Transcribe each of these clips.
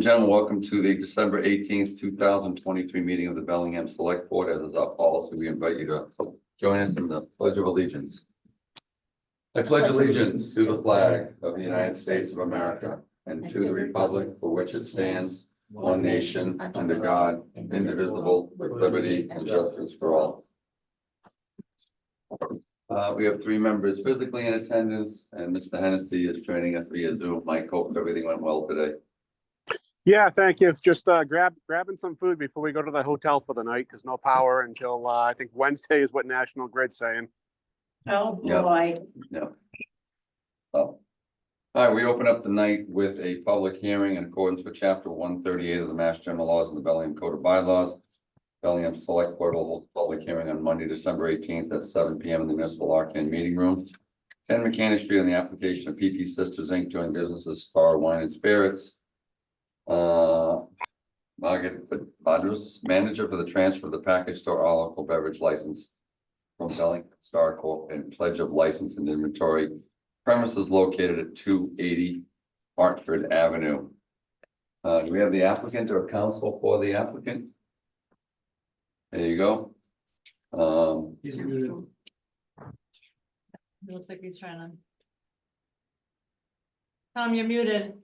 Gentlemen, welcome to the December 18th, 2023 meeting of the Bellingham Select Board. As is our policy, we invite you to join us in the Pledge of Allegiance. I pledge allegiance to the flag of the United States of America and to the republic for which it stands, one nation, under God, indivisible, with liberty and justice for all. We have 3 members physically in attendance, and Mr. Hennessy is joining us via Zoom. Mike, hope everything went well today. Yeah, thank you. Just grabbing some food before we go to the hotel for the night because no power until I think Wednesday is what National Grid's saying. Oh, Yeah. boy. Yeah. Oh. All right, we open up the night with a public hearing in accordance with Chapter 138 of the Mass General Laws and the Bellingham Code of Bylaws. Bellingham Select Board will hold a public hearing on Monday, December 18th at 7 p.m. in the Municipal Arcane Meeting Room, 10 Mechanic Street, on the application of PP Sisters Inc. doing business as Star Wine and Spirits. Margaret Badrus, manager for the transfer of the package store all alcohol beverage license from Bellingham Star Corp. And pledge of license and inventory premises located at 280 Hartford Avenue. Do we have the applicant or counsel for the applicant? There you go. He's muted. It looks like he's trying to. Tom, you're muted.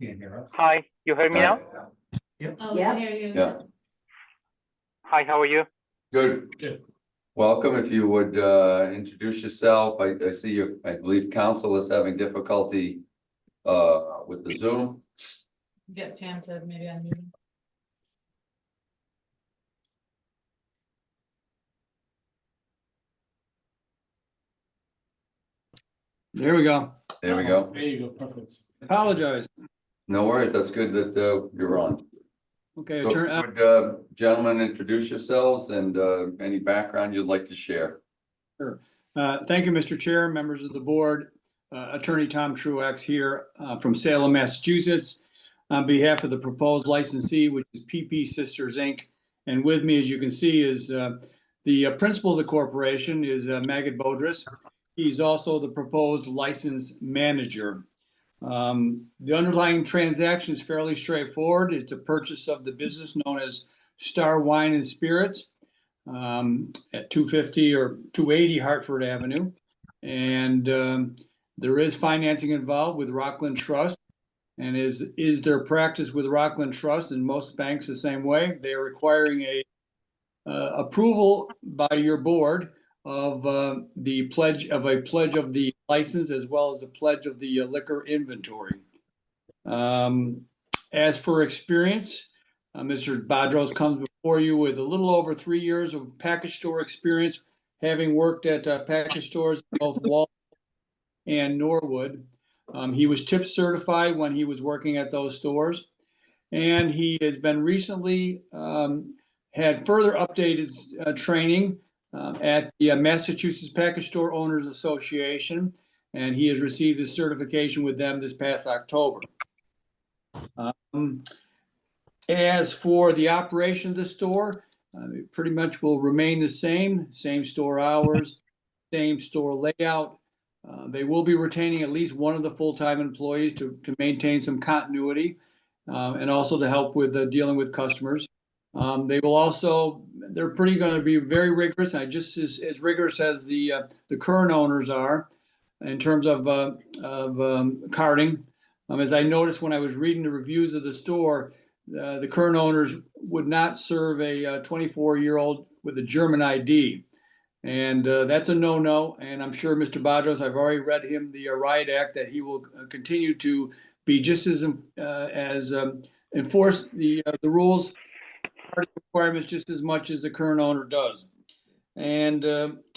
Can't hear us. Hi, you hear me now? Oh, Yeah. I hear you. Yeah, Hi, how are you? good. Good. Welcome. If you would introduce yourself. I see you, I believe counsel is having difficulty with the Zoom. Get Pam to maybe unmute. There we go. There we go. There you go, perfect. Apologize. No worries. That's good that you're on. Okay, So, turn out. would gentlemen introduce yourselves and any background you'd like to share? Thank you, Mr. Chair, members of the board. Attorney Tom Truax here from Salem, Massachusetts, on behalf of the proposed licensee, which is PP Sisters Inc. And with me, as you can see, is the principal of the corporation is Magid Bodris. He's also the proposed license manager. The underlying transaction is fairly straightforward. It's a purchase of the business known as Star Wine and Spirits at 250 or 280 Hartford Avenue. And there is financing involved with Rockland Trust. And is their practice with Rockland Trust, and most banks the same way. They are requiring a approval by your board of the pledge of the license, as well as the pledge of the liquor inventory. As for experience, Mr. Badros comes before you with a little over 3 years of package store experience, having worked at package stores in both Wall and Norwood. He was tip certified when he was working at those stores, and he has been recently had further updated training at the Massachusetts Package Store Owners Association, and he has received his certification with them this past October. As for the operation of the store, it pretty much will remain the same store hours, same store layout. They will be retaining at least one of the full-time employees to maintain some continuity and also to help with dealing with customers. They will also, they're pretty going to be very rigorous, and just as rigorous as the current owners are in terms of carding. As I noticed when I was reading the reviews of the store, the current owners would not serve a 24-year-old with a German ID. And that's a no-no. And I'm sure Mr. Badros, I've already read him the Riot Act, that he will continue to be just as enforce the rules requirements just as much as the current owner does. And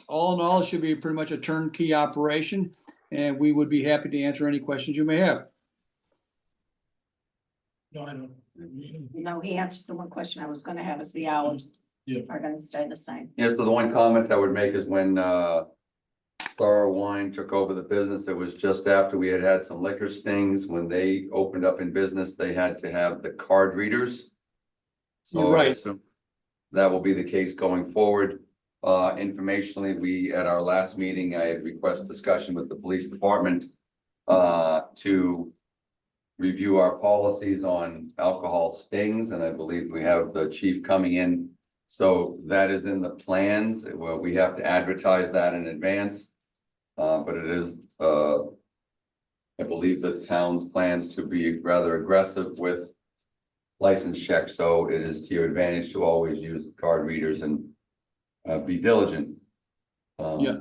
all in all, it should be pretty much a turnkey operation, and we would be happy to answer any questions you may have. No, I don't. No, he answered the one question I was gonna have, is the hours Yeah. are gonna stay the same. Yes, so the one comment I would make is when Star Wine took over the business, it was just after we had some liquor stings. When they opened up in business, they had to have the card readers. So You're right. I assume that will be the case going forward. Informationally, at our last meeting, I had requested discussion with the police department to review our policies on alcohol stings, and I believe we have the chief coming in. So that is in the plans. Well, we have to advertise that in advance. But it is, I believe the town's plans to be rather aggressive with license checks, so it is to your advantage to always use the card readers and be diligent. Yeah.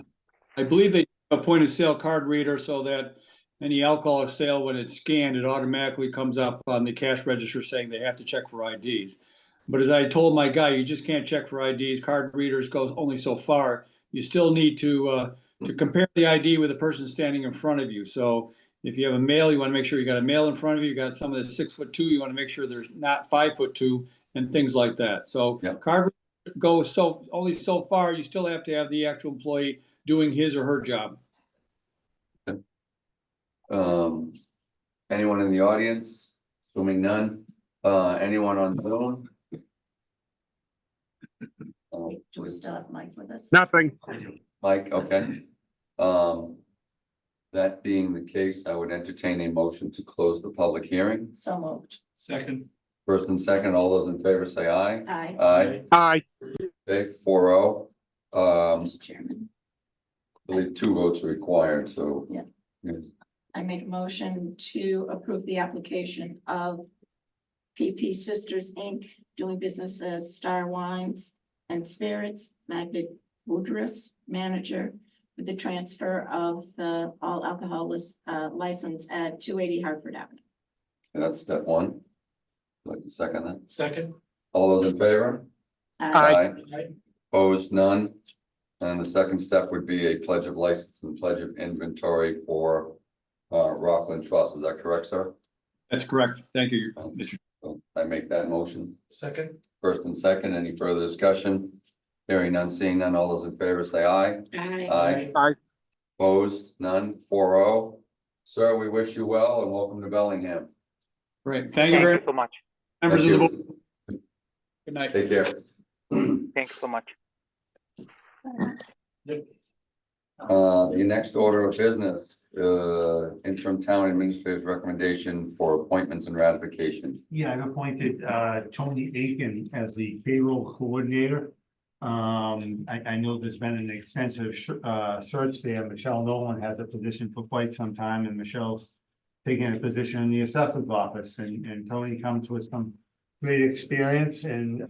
I believe they have a point of sale card reader so that any alcohol sale, when it's scanned, it automatically comes up on the cash register saying they have to check for IDs. But as I told my guy, you just can't check for IDs. Card readers go only so far. You still need to compare the ID with the person standing in front of you. So if you have a male, you want to make sure you got a male in front of you. You got someone that's 6'2", you want to make sure there's not 5'2", and things like that. So Yep. card readers go only so far. You still have to have the actual employee doing his or her job. Anyone in the audience? Assuming none. Anyone on Zoom? Do we still have Mike with us? Nothing. Mike, okay. That being the case, I would entertain a motion to close the public hearing. So moved. Second. First and second, all those in favor say aye. Aye. Aye. Aye. Okay, 4-0. Mr. Chairman, I believe 2 votes are required, so. Yeah. Yes. I make a motion to approve the application of PP Sisters, Inc., doing business as Star Wines and Spirits, Magna Woodruff, manager, with the transfer of the all alcohol license at 280 Hartford Avenue. That's step 1. Like to second that. Second. All those in favor? Aye. Aye. Opposed, none. And the second step would be a pledge of license and pledge of inventory for Rockland Trust. Is that correct, sir? That's correct. Thank you, Mr. So I make that motion. Second. First and second, any further discussion? Hearing none, seeing none, all those in favor say aye. Aye. Aye. Opposed, none, 4-0. Sir, we wish you well and welcome to Bellingham. Great. Thank you very much, so much. members of Thank the you. board. Good night. Take care. Thank you so much. The next order of business, interim town administrator's recommendation for appointments and ratification. Yeah, I've appointed Tony Aiken as the payroll coordinator. I know there's been an extensive search there. Michelle Nolan had the position for quite some time, and Michelle's taking a position in the assessor's office, and Tony comes with some great experience and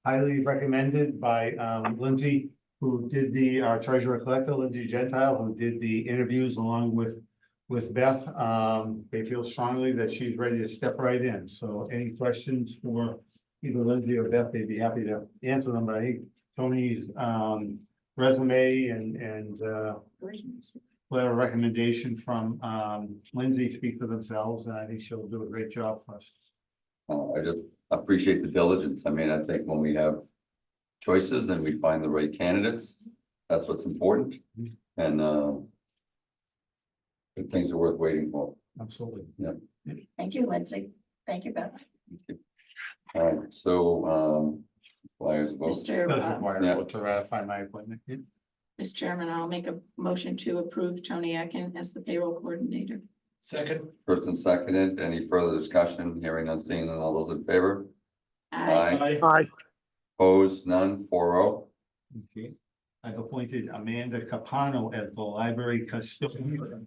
highly recommended by Lindsay, who did the treasurer collector, Lindsay Gentile, who did the interviews along with Beth. They feel strongly that she's ready to step right in. So any questions for either Lindsay or Beth, they'd be happy to answer them. But I think Tony's resume and letter of recommendation from Lindsay speak for themselves, and I think she'll do a great job for us. I just appreciate the diligence. I mean, I think when we have choices and we find the right candidates, that's what's important. And good things are worth waiting for. Absolutely. Thank you, Lindsay. Thank you, Beth. All right, so flyers vote. Mr. Does require Yeah. a vote to ratify my appointment. Yeah. Mr. Chairman, I'll make a motion to approve Tony Atkin as the payroll coordinator. Second. First and seconded, any further discussion? Hearing none, seeing none, all those in favor? Aye. Aye. Opposed, none, 4-0. Okay. I've appointed Amanda Capano as the library custodian.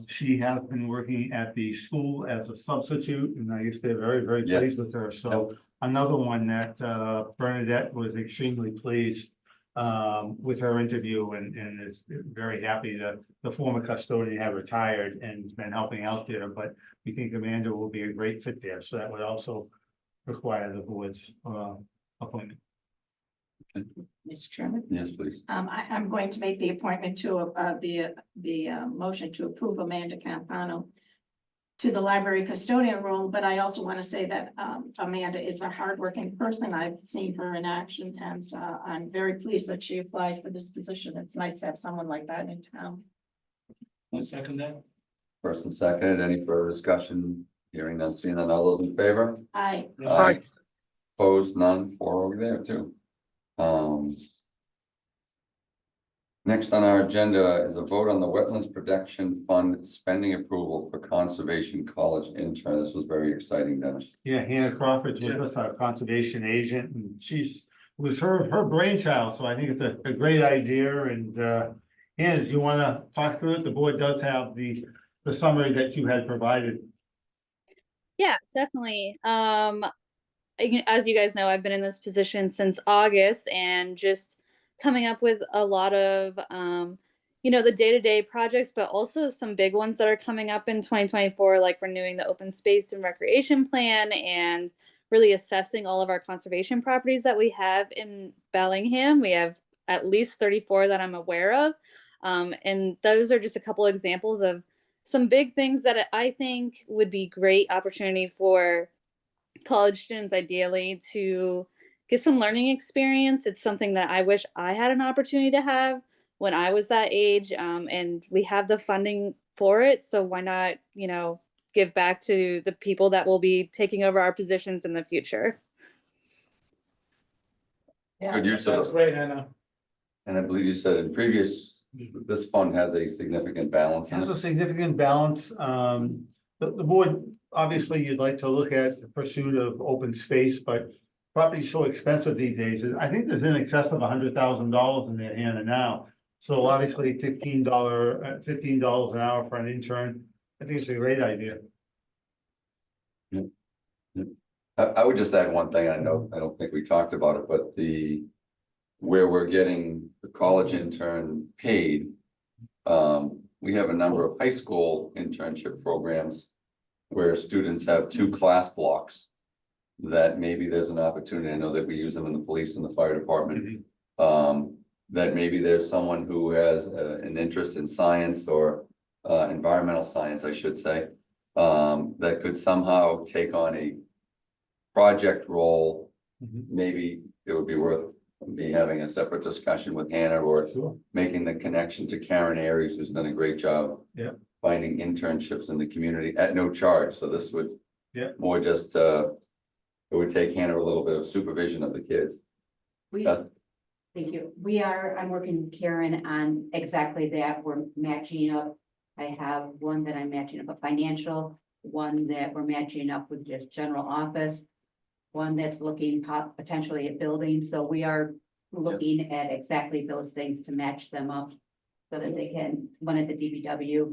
She has been working at the school as a substitute, and I guess they're very, very Yes. pleased with her. So another one that Bernadette was extremely pleased with her interview, and is very happy that the former custodian had retired and has been helping out there. But we think Amanda will be a great fit there. So that would also require the board's appointment. Mr. Chairman, Yes, please. I'm going to make the appointment to the motion to approve Amanda Campano to the library custodian role, but I also want to say that Amanda is a hardworking person. I've seen her in action, and I'm very pleased that she applied for this position. It's nice to have someone like that in town. I second that. First and seconded, any further discussion? Hearing none, seeing none, all those in favor? Aye. Aye. Opposed, none, 4 over there too. Next on our agenda is a vote on the Wetlands Protection Fund spending approval for Conservation College intern. This was very exciting, Dennis. Yeah, Hannah Crawford's with us, our conservation agent, and it was her brainchild, so I think it's a great idea, and, Hannah, do you wanna talk through it? The board does have the summary that you had provided. Yeah, definitely. As you guys know, I've been in this position since August and just coming up with a lot of, the day-to-day projects, but also some big ones that are coming up in 2024, like renewing the open space and recreation plan and really assessing all of our conservation properties that we have in Bellingham. We have at least 34 that I'm aware of. And those are just a couple examples of some big things that I think would be great opportunity for college students ideally to get some learning experience. It's something that I wish I had an opportunity to have when I was that age. And we have the funding for it. So why not, give back to the people that will be taking over our positions in the future. Good use of That's it. great, Anna. And I believe you said in previous, this fund has a significant balance in Has it. a significant balance. The board, obviously, you'd like to look at the pursuit of open space, but property's so expensive these days. I think there's in excess of $100,000 in their hand now. So obviously $15 an hour for an intern, I think it's a great idea. I would just add one thing. I don't think we talked about it, but where we're getting the college intern paid. We have a number of high school internship programs where students have 2 class blocks. That maybe there's an opportunity. I know that we use them in the police and the fire department. That maybe there's someone who has an interest in science or environmental science, I should say. That could somehow take on a project role. Maybe it would be worth me having a separate discussion with Hannah or Sure. making the connection to Karen Aries, who's done a great job. Yeah. Finding internships in the community at no charge. So this would. Yeah. More just, it would take Hannah a little bit of supervision of the kids. We, Beth? thank you. I'm working with Karen on exactly that. We're matching up. I have one that I'm matching up a financial, one that we're matching up with just general office, one that's looking potentially at building. So we are looking at exactly those things to match them up so that they can, one at the DPW.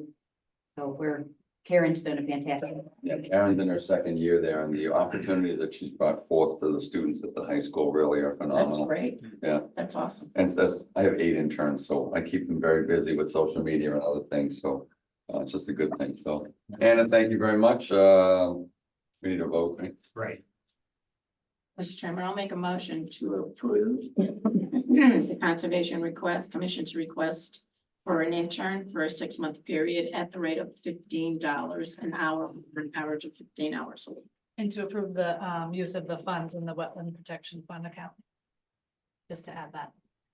So Karen's done a fantastic. Yeah, Karen's in her second year there, and the opportunities that she's brought forth to the students at the high school really are That's phenomenal. great. Yeah. That's awesome. And I have 8 interns, so I keep them very busy with social media and other things, so it's just a good thing. So, Anna, thank you very much. We need a vote, right? Right. Mr. Chairman, I'll make a motion to approve the Commission's request for an intern for a 6-month period at the rate of $15 an hour, for an average of 15 hours a week. And to approve the use of the funds in the Wetland Protection Fund account. Just to add that.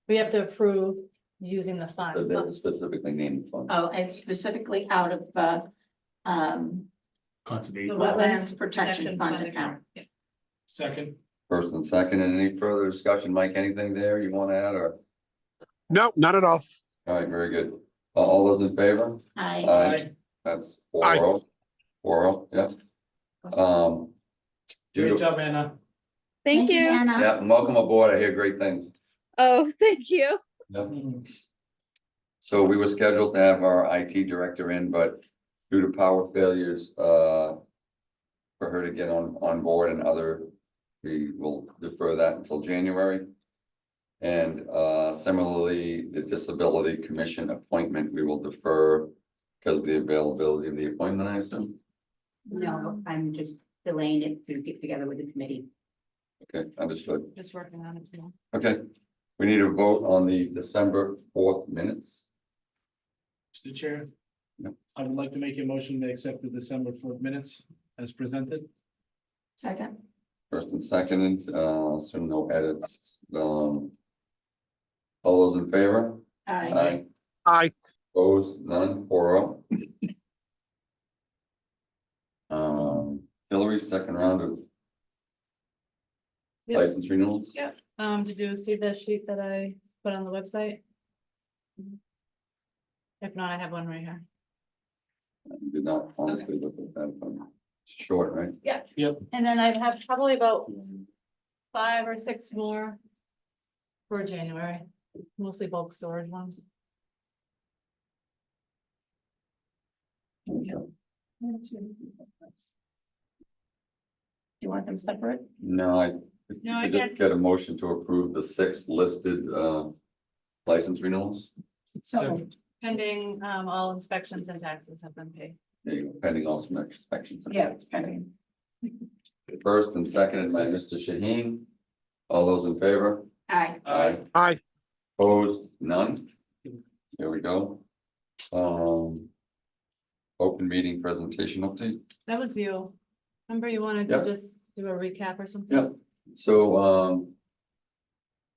We have to approve using the So funds. they specifically named the fund. Oh, it's specifically out of the Conservation. Wetlands Protection Fund account. Yeah. Second. First and second, and any further discussion? Mike, anything there you want to add or? No, not at all. All right, very good. All those in favor? I, That's 4-0. 4-0, yeah. Great Judo- job, Anna. Thank you. Anna. Yeah, and welcome aboard. I hear great things. Oh, thank you. Yep. So we were scheduled to have our IT director in, but due to power failures, for her to get on board and we will defer that until January. And similarly, the Disability Commission appointment, we will defer because of the availability of the appointment, I assume. No, I'm just delaying it to get together with the committee. Okay, understood. Just working on it still. Okay, we need a vote on the December 4th minutes. Mr. Chair. Yep. I would like to make a motion to accept the December 4th minutes as presented. second. First and second, so no edits. All those in favor? I, Aye. Opposed, none, 4-0. Hillary, second round of Yep. license renewals. Did you see the sheet that I put on the website? If not, I have one right here. I did not honestly look at that. It's short, right? And then I have probably about 5 or 6 more for January, mostly bulk storage ones. So, You want them separate? no, No, I I just can't. get a motion to approve the 6 listed, license renewals. So, Pending, all inspections and taxes have been paid. There you go, pending all some inspections. yeah, pending. First and seconded by Mr. Shaheen. All those in favor? Aye. Aye. Aye. Opposed, none. There we go. Open meeting presentation update. That was you. Remember you wanted to Yep. just do a recap or something? Yep. So,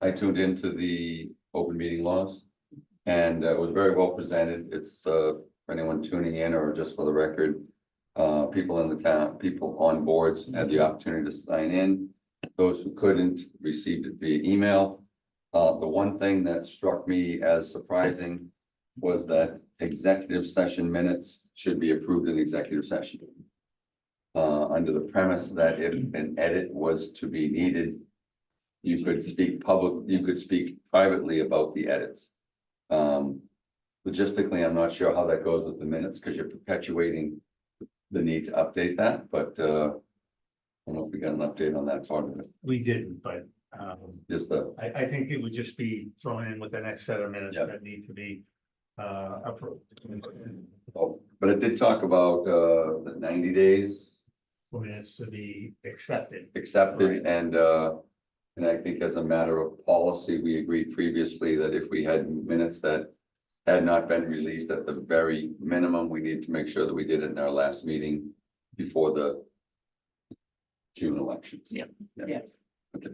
I tuned into the open meeting laws and it was very well presented. It's, for anyone tuning in or just for the record, people in the town, people on boards had the opportunity to sign in. Those who couldn't received it via email. The one thing that struck me as surprising was that executive session minutes should be approved in executive session. Under the premise that if an edit was to be needed, you could speak privately about the edits. Logistically, I'm not sure how that goes with the minutes because you're perpetuating the need to update that, but I don't know if we got an update on that part of it. We didn't, but, Just the, I think it would just be thrown in with the next set of minutes Yeah. that need to be, approved. oh, but it did talk about the 90 days For minutes to be accepted. accepted and I think as a matter of policy, we agreed previously that if we had minutes that had not been released at the very minimum, we need to make sure that we did it in our last meeting before the June elections. Yep. Yeah. Okay.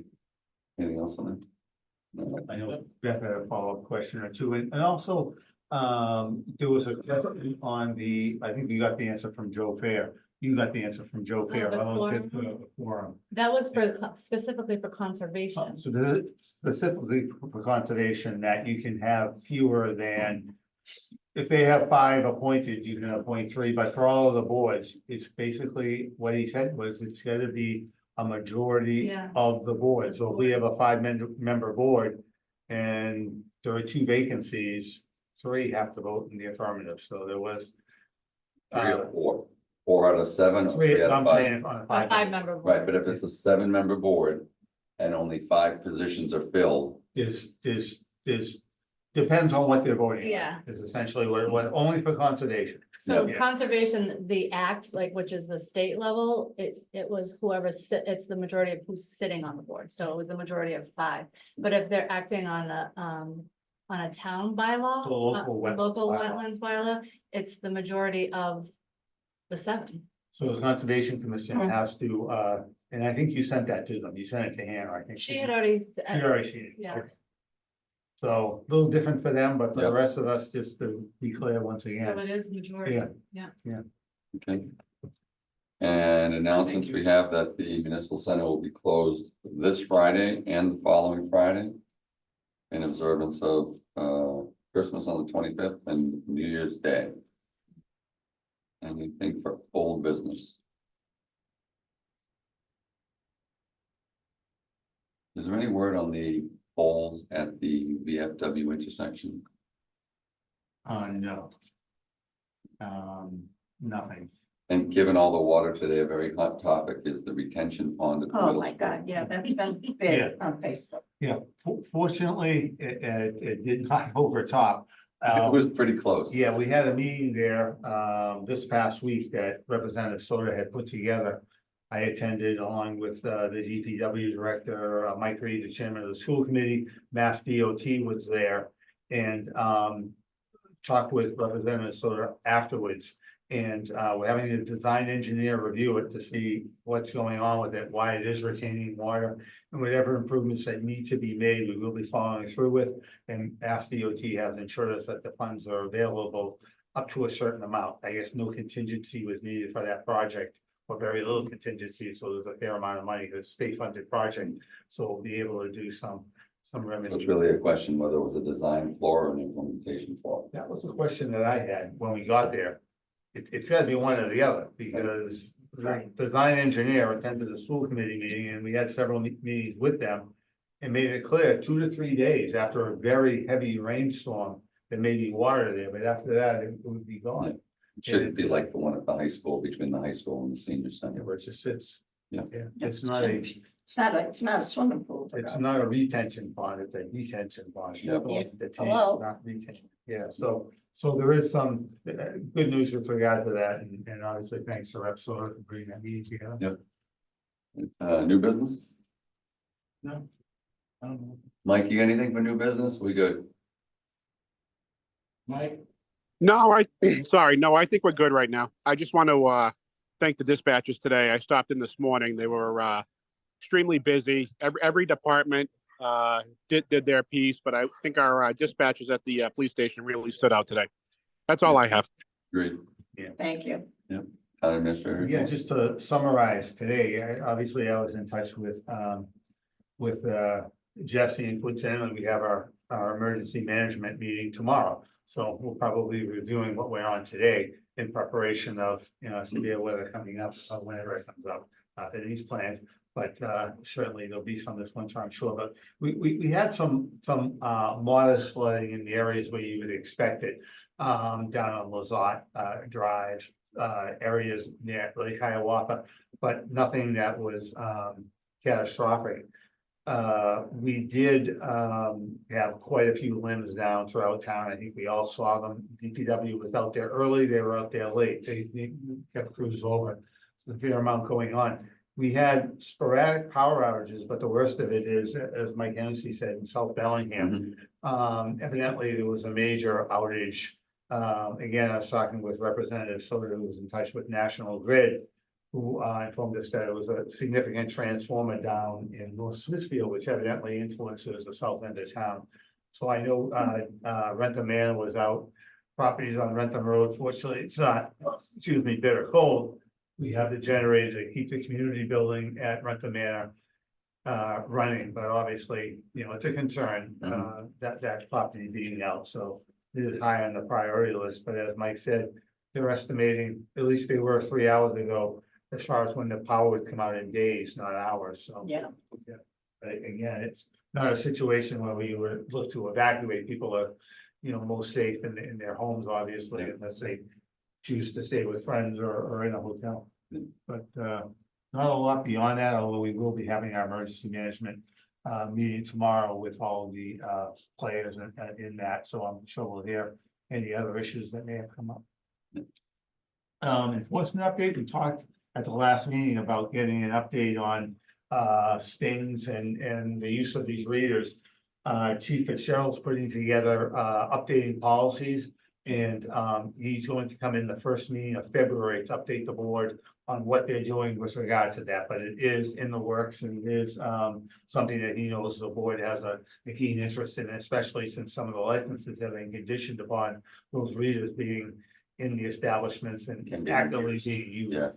Anything else on that? No. I know Beth had a follow-up question or two, and also, there was a question on the, I think you got the answer from Joe Fair. You got the answer from Joe Fair. the relative to the quorum. That was for, specifically for conservation. So this is specifically for conservation, that you can have fewer than, if they have 5 appointed, you can appoint 3, but for all of the boards, it's basically, what he said was it's gotta be a majority Yeah. of the board. So if we have a 5-member board and there are 2 vacancies, 3 have to vote in the affirmative. So there was 3 or 4 out of 7 or 3 out I'm of 5. saying on a A 5. 5-member. Right, but if it's a 7-member board and only 5 positions are filled, Is depends on what they're voting on. Yeah. Is essentially what, only for conservation. So Yeah. conservation, the act, like, which is the state level, it was it's the majority of who's sitting on the board, so it was the majority of 5. But if they're acting on a town bylaw, The local wetlands local bylaw. wetlands bylaw, it's the majority of the 7. So the conservation commission Hmm. has to, and I think you sent that to them. You sent it to Hannah, I think. She had already. She already seen it. Yeah. So a little different for them, but for the Yep. rest of us, just to be clear once So again. it is majority. Yeah. okay? And announcements, we have that the municipal center will be closed this Friday and the following Friday in observance of Christmas on the 25th and New Year's Day. Anything for old business? Is there any word on the poles at the VFW intersection? No. Nothing. And given all the water today, a very hot topic is the retention pond. at the Oh, middle my school. God, yeah, that's been big on Facebook. Yeah, fortunately, it did not overtop. It was pretty close. Yeah, we had a meeting there, this past week that Representative Soda had put together. I attended along with, the DPW director, Mike Reed, the chairman of the school committee, Mass DOT was there. And, talked with Representative Soda afterwards. And, we're having the design engineer review it to see what's going on with it, why it is retaining water. And whatever improvements that need to be made, we will be following through with. And Mass DOT has ensured us that the funds are available up to a certain amount. I guess no contingency was needed for that project, or very little contingency, so there's a fair amount of money, it's a state funded project. So we'll be able to do some some So remedy. it's really a question whether it was a design flaw or an implementation flaw. That was a question that I had when we got there. It's gotta be one or the other, because the design engineer attended the school committee meeting, and we had several meetings with them. And made it clear, 2 to 3 days after a very heavy rainstorm, there may be water there, but after that, it would be gone. It shouldn't be like the one at the high school, between the high school and the senior center. Where it just sits. Yeah. It's not a, It's not a swimming pool. for it's God's not a sakes. retention pond, it's a detention pond. Yeah. The tank, Hello? not retention. Yeah, so there is some good news with regard to that, and obviously thanks to Repsol for bringing that meeting together. New business? No. I don't know. Mike, you got anything for new business? We good? Mike, No, sorry, no, I think we're good right now. I just want to thank the dispatchers today. I stopped in this morning. They were extremely busy. Every department did their piece, but I think our dispatchers at the police station really stood out today. That's all I have. Great. Thank you. Town administrator? Yeah, just to summarize today, obviously I was in touch with Jesse and coincidentally, we have our emergency management meeting tomorrow. So we'll probably be reviewing what went on today in preparation of, severe weather coming up, whenever it comes up, in these plans. But certainly there'll be some this winter, I'm sure, but we had some modest flooding in the areas where you would expect it. Down on Lazat Drive, areas near Lake Hiawatha, but nothing that was catastrophic. We did have quite a few limbs down throughout town. I think we all saw them. DPW was out there early, they were out there late. They kept crews over. The fair amount going on. We had sporadic power outages, but the worst of it is, as Mike Hennessy said, in South Bellingham. Evidently, there was a major outage. Again, I was talking with Representative Soder, who was in touch with National Grid, who informed us that it was a significant transformer down in North Smithfield, which evidently influences the south end of town. So I know Rentham Man was out, properties on Rentham Road. Fortunately, it's not, bitter cold. We have the generator to keep the community building at Rentham Manor running, but obviously, it's a concern that property being out. So it is high on the priority list, but as Mike said, they're estimating, at least they were 3 hours ago, as far as when the power would come out in days, not hours, so. Yeah. But again, it's not a situation where we would look to evacuate. People are, most safe in their homes, obviously, unless they choose to stay with friends or in a hotel. But not a lot beyond that, although we will be having our emergency management meeting tomorrow with all the players in that, so I'm sure we'll hear any other issues that may have come up. Enforcement update, we talked at the last meeting about getting an update on stings and the use of these readers. Chief Fitzgerald's putting together updating policies, and he's going to come in the first meeting of February to update the board on what they're doing with regard to that, but it is in the works, and it is something that he knows the board has a keen interest in, especially since some of the licenses have been conditioned upon those readers being in the establishments and Can be actively used. being used. Yeah.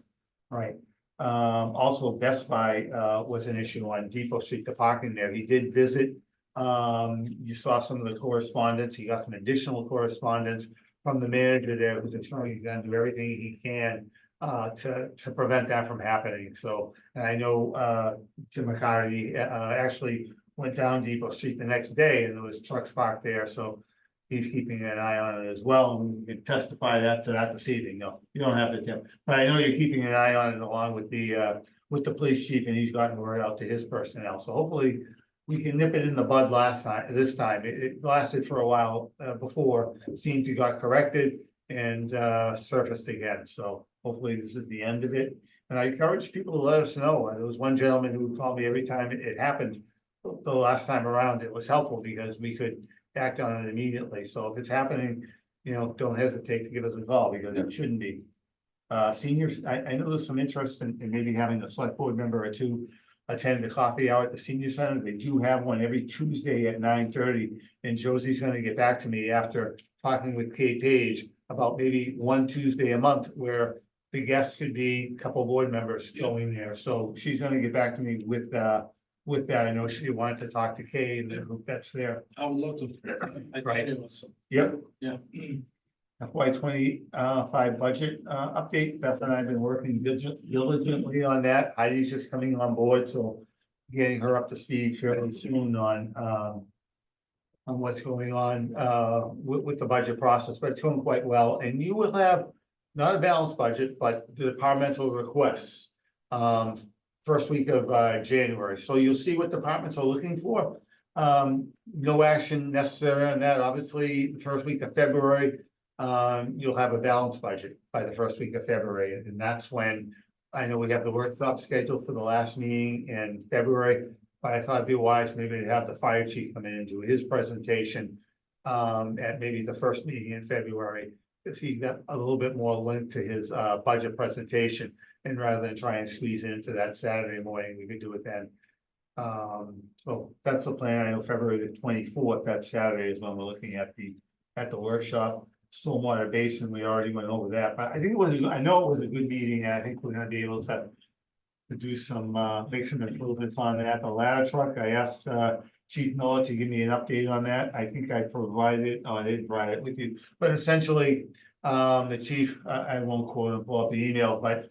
Right. Also Best Buy was an issue on Depot Street, the parking there. He did visit. You saw some of the correspondence. He got some additional correspondence from the manager there, who's ensuring he's gonna do everything he can to prevent that from happening. So, and I know Jim McCarty actually went down Depot Street the next day, and there was trucks parked there, so he's keeping an eye on it as well, and we can testify to that this evening. No, you don't have to, Tim, but I know you're keeping an eye on it along with the police chief, and he's gotten word out to his personnel, so hopefully we can nip it in the bud this time. It lasted for a while before, seemed to got corrected and surfaced again, so hopefully this is the end of it. And I encourage people to let us know. There was one gentleman who called me every time it happened. The last time around, it was helpful because we could act on it immediately. So if it's happening, don't hesitate to give us a call, because it shouldn't be. Seniors, I know there's some interest in maybe having a select board member or two attend the coffee hour at the senior center. They do have one every Tuesday at 9:30, and Josie's gonna get back to me after talking with Kate Page about maybe one Tuesday a month where the guests could be a couple board members going there. So she's gonna get back to me with with that, I know she wanted to talk to Kay and the group that's there. I would love to. I Right. thought it was, Yep. yeah. FY 25 budget update. Beth and I have been working diligently on that. Heidi's just coming on board, so getting her up to speed fairly soon on what's going on with the budget process, but it's going quite well. And you will have not a balanced budget, but the departmental requests first week of January. So you'll see what departments are looking for. No action necessary on that. Obviously, the first week of February, you'll have a balanced budget by the first week of February, and that's when I know we have the workshop scheduled for the last meeting in February. But I thought it'd be wise maybe to have the fire chief come in and do his presentation at maybe the first meeting in February, because he's got a little bit more link to his budget presentation. And rather than try and squeeze it into that Saturday morning, we could do it then. So that's the plan. I know February the 24th, that Saturday is when we're looking at the workshop. Stormwater basin, we already went over that, but I think it was, I know it was a good meeting, and I think we're gonna be able to do some, make some improvements on that. The ladder truck, I asked, Chief Miller to give me an update on that. I think I provided, I didn't provide it with you, but essentially, the chief, I won't quote him, pull up the email, but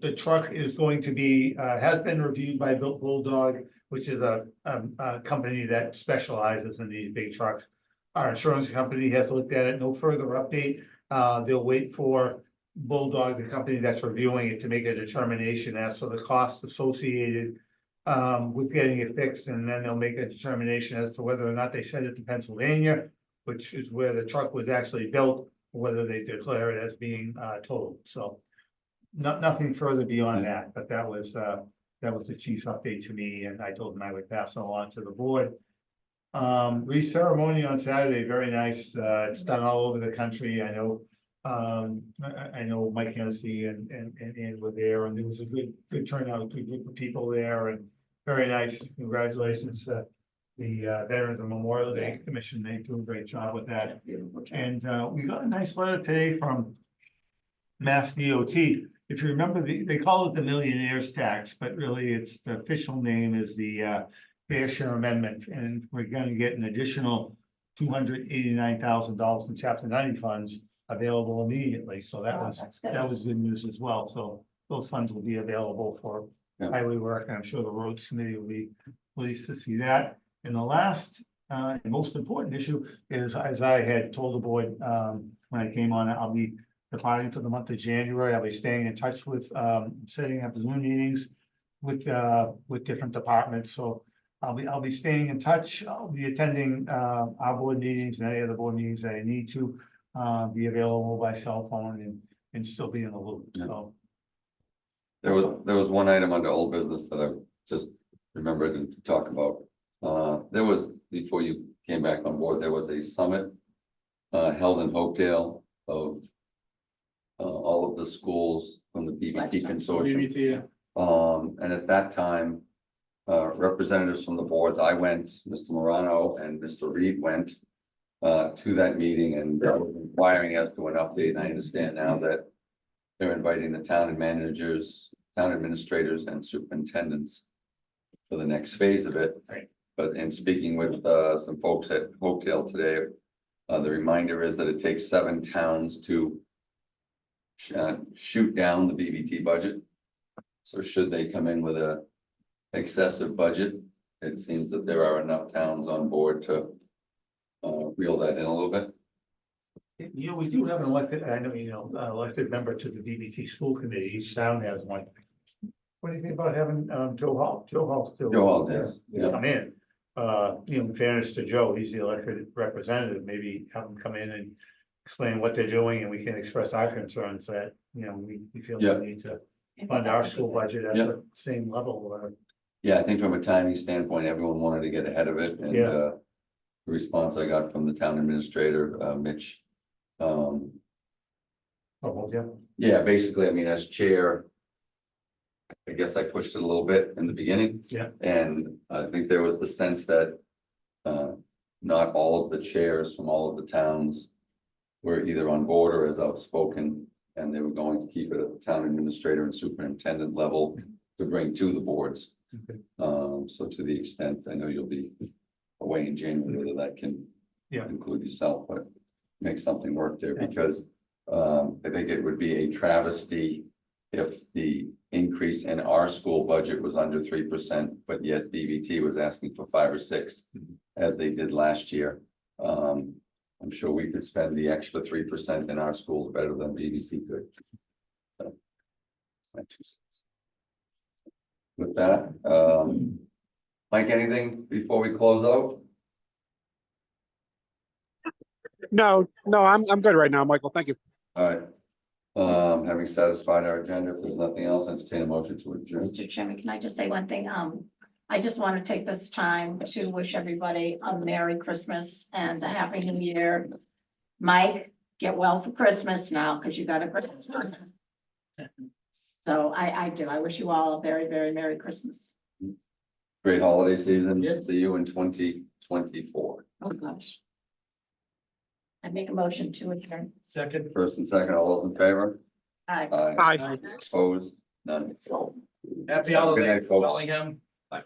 the truck is going to be, has been reviewed by Bulldog, which is a company that specializes in these big trucks. Our insurance company has looked at it, no further update. They'll wait for Bulldog, the company that's reviewing it, to make a determination as to the costs associated with getting it fixed, and then they'll make a determination as to whether or not they send it to Pennsylvania, which is where the truck was actually built, or whether they declare it as being totaled. So nothing further beyond that, but that was the chief's update to me, and I told him I would pass it along to the board. Wreath ceremony on Saturday, very nice. It's done all over the country. I know Mike Hennessy and were there, and there was a good turnout, a good group of people there, and very nice. Congratulations to the Veterans and Memorial Day Commission. They do a great job with that. And we got a nice letter today from Mass DOT. If you remember, they call it the millionaire's tax, but really it's the official name is the fair share amendment, and we're going to get an additional $289,000 in Chapter 90 funds available immediately. So that was good news as well. So those funds will be available for highway work, and I'm sure the roads committee will be pleased to see that. And the last and most important issue is, as I had told the board when I came on, I'll be departing for the month of January. I'll be staying in touch with setting up Zoom meetings with different departments. So I'll be staying in touch. I'll be attending our board meetings and any other board meetings that I need to be available by cell phone and still be in the loop. So There was one item under old business that I just remembered to talk about. There was, before you came back on board, there was a summit held in Hopedale of all of the schools from the BBT consortium. BBT, And at that time, representatives from the boards, I went, Mr. Morano and Mr. Reed went to that meeting, and inquiring as to an update. And I understand now that they're inviting the town and managers, town administrators and superintendents for the next phase of it. Right. But in speaking with some folks at Hopedale today, the reminder is that it takes 7 towns to shoot down the BBT budget. So should they come in with a excessive budget, it seems that there are enough towns on board to reel that in a little bit. you know, we do have an elected, I know, elected member to the BBT school committee. Each town has one. What do you think about having Joe Hall? Joe Hall still. Joe Hall does, yeah. Come in. In fairness to Joe, he's the elected representative. Maybe have him come in and explain what they're doing, and we can express our concerns that, we feel Yeah. we need to fund our school budget at Yeah. the same level. Yeah, I think from a timing standpoint, everyone wanted to get ahead of it, and Yeah. the response I got from the town administrator, Mitch. Yeah, basically, I mean, as chair, I guess I pushed it a little bit in the beginning. Yeah. And I think there was the sense that not all of the chairs from all of the towns were either on board or as outspoken, and they were going to keep it at the town administrator and superintendent level to bring to the boards. So to the extent, I know you'll be away in January, whether that can Yeah. include yourself, but make something work there because I think it would be a travesty if the increase in our school budget was under 3%, but yet BVT was asking for 5 or 6, as they did last year. I'm sure we could spend the extra 3% in our schools better than BVT could. So, my 2 cents. With that, Mike, anything before we close out? No, I'm good right now, Michael. Thank you. All right. Having satisfied our agenda, if there's nothing else, entertain a motion to adjourn. Mr. Chairman, can I just say one thing? I just want to take this time to wish everybody a Merry Christmas and a Happy New Year. Mike, get well for Christmas now, because you got a great one. So I do. I wish you all a very, very Merry Christmas. Great holiday season. Yes. See you in 2024. Oh, gosh. I make a motion to adjourn. Second. First and second, all those in favor? Aye. Bye. Opposed? None. Happy Good holiday, night, folks. Bellingham. Bye.